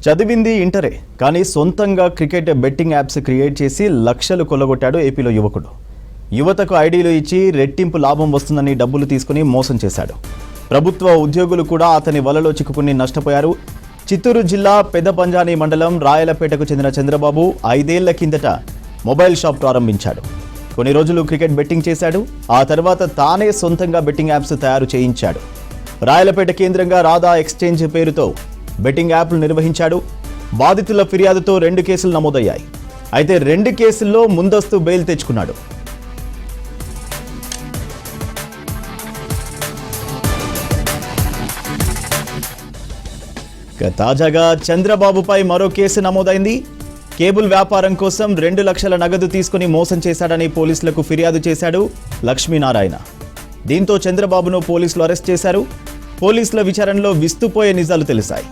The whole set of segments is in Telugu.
చదివింది ఇంటరే కానీ సొంతంగా క్రికెట్ బెట్టింగ్ యాప్స్ క్రియేట్ చేసి లక్షలు కొల్లగొట్టాడు ఏపీలో యువకుడు. యువతకు ఐడీలు ఇచ్చి రెట్టింపు లాభం వస్తుందని డబ్బులు తీసుకుని మోసం చేశాడు. ప్రభుత్వ ఉద్యోగులు కూడా అతని వలలో చిక్కుకుని నష్టపోయారు. చిత్తూరు జిల్లా పెదపంజాని మండలం రాయలపేటకు చెందిన చంద్రబాబు 5 ఏళ్ల కిందట మొబైల్ షాప్ ప్రారంభించాడు. కొన్ని రోజులు క్రికెట్ బెట్టింగ్ చేశాడు. ఆ తర్వాత తానే సొంతంగా బెట్టింగ్ యాప్స్ తయారు చేయించాడు. రాయలపేట కేంద్రంగా రాధా ఎక్స్చేంజ్ పేరుతో బెట్టింగ్ యాప్లు నిర్వహించాడు. బాధితుల ఫిర్యాదుతో 2 కేసులు నమోదయ్యాయి. అయితే 2 కేసుల్లో ముందస్తు బెయిల్ తెచ్చుకున్నాడు. తాజాగా చంద్రబాబుపై మరో కేసు నమోదైంది. కేబుల్ వ్యాపారం కోసం 2 లక్షల నగదు తీసుకుని మోసం చేశాడని పోలీసులకు ఫిర్యాదు చేశాడు లక్ష్మీనారాయణ. దీంతో చంద్రబాబును పోలీసులు అరెస్ట్ చేశారు. పోలీసుల విచారణలో విస్తుపోయే నిజాలు తెలిసాయి.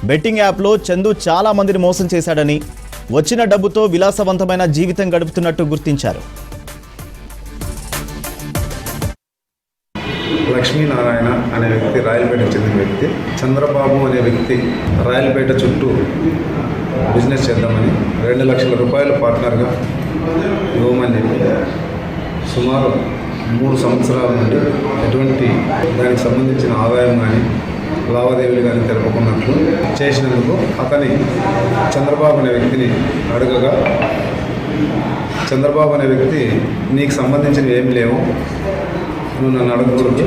బెట్టింగ్ యాప్లో చందు చాలా మందిని మోసం చేశాడని, వచ్చిన డబ్బుతో విలాసవంతమైన జీవితం గడుపుతున్నట్టు గుర్తించారు. లక్ష్మీనారాయణ అనే వ్యక్తి రాయలపేటకు చెందిన వ్యక్తి. చంద్రబాబు అనే వ్యక్తి రాయలపేట చుట్టూ బిజినెస్ చేద్దామని 2 లక్షల రూపాయలు పార్ట్నర్గా ఇవ్వమని చెప్పి సుమారు 3 సంవత్సరాల నుండి ఎటువంటి దానికి సంబంధించిన ఆదాయం కానీ లావాదేవీలు కానీ తెలుపుకున్నట్లు చేసినందుకు అతని చంద్రబాబు అనే వ్యక్తిని అడగగా, చంద్రబాబు అనే వ్యక్తి నీకు సంబంధించినవి ఏమి లేవు, నువ్వు నన్ను అడగకూడదు,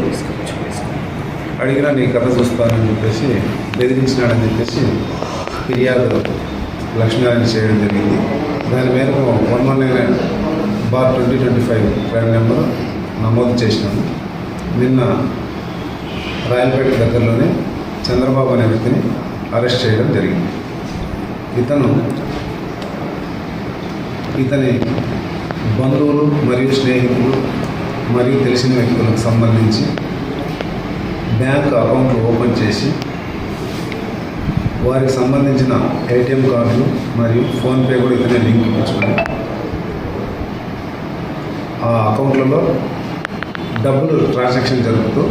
అడిగినా నీ కథ చూస్తానని చెప్పేసి బెదిరించినాడని చెప్పేసి ఫిర్యాదు లక్ష్మీనారాయణ చేయడం జరిగింది. దాని మేరకు 119/2025 క్రైమ్ నెంబర్ నమోదు చేసినాము. నిన్న రాయలపేట దగ్గరలోనే చంద్రబాబు అనే వ్యక్తిని అరెస్ట్ చేయడం జరిగింది. ఇతని బంధువులు మరియు స్నేహితులు మరియు తెలిసిన వ్యక్తులకు సంబంధించి బ్యాంక్ అకౌంట్లు ఓపెన్ చేసి వారికి సంబంధించిన ఏటీఎం కార్డులు మరియు ఫోన్పే కూడా ఇతనే లింక్ ఇప్పించుకొని ఆ అకౌంట్లలో డబ్బులు ట్రాన్సాక్షన్ జరుపుతూ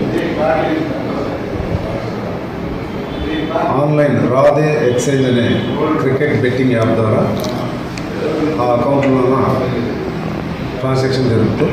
ఆన్లైన్ రాధే ఎక్స్చేంజ్ అనే క్రికెట్ బెట్టింగ్ యాప్ ద్వారా ఆ అకౌంట్లో ట్రాన్సాక్షన్ జరుపుతూ